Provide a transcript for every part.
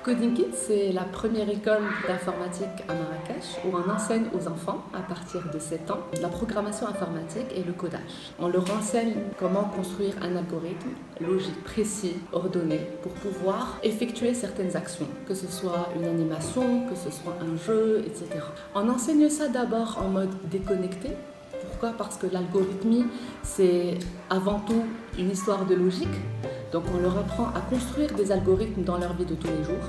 Coding Kids, c'est la première école d'informatique à Marrakech où on enseigne aux enfants, à partir de 7 ans, la programmation informatique et le codage. On leur enseigne comment construire un algorithme logique, précis, ordonné, pour pouvoir effectuer certaines actions, que ce soit une animation, que ce soit un jeu, etc. On enseigne ça d'abord en mode déconnecté. Pourquoi ? Parce que l'algorithmie, c'est avant tout une histoire de logique. Donc on leur apprend à construire des algorithmes dans leur vie de tous les jours.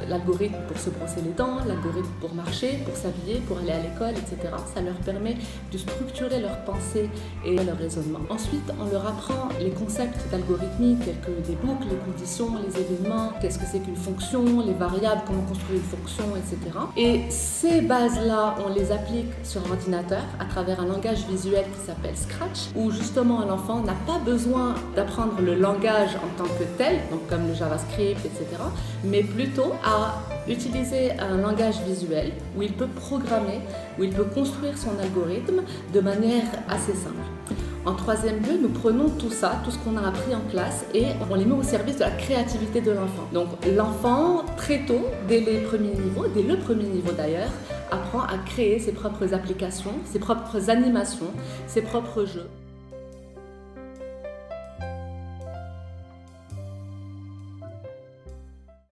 L'algorithme pour se brosser les dents, l'algorithme pour marcher, pour s'habiller, pour aller à l'école, etc. Ça leur permet de structurer leur pensée et leur raisonnement. Ensuite, on leur apprend les concepts d'algorithmie tels que des boucles, les conditions, les événements, qu'est-ce que c'est qu'une fonction, les variables, comment construire une fonction, etc. Et ces bases-là, on les applique sur un ordinateur à travers un langage visuel qui s'appelle Scratch, où justement l'enfant n'a pas besoin d'apprendre le langage en tant que tel, donc comme le JavaScript, etc., mais plutôt à utiliser un langage visuel où il peut programmer, où il peut construire son algorithme de manière assez simple. En troisième lieu, nous prenons tout ça, tout ce qu'on a appris en classe et on les met au service de la créativité de l'enfant. Donc l'enfant, très tôt, dès le premier niveau d'ailleurs, apprend à créer ses propres applications, ses propres animations, ses propres jeux.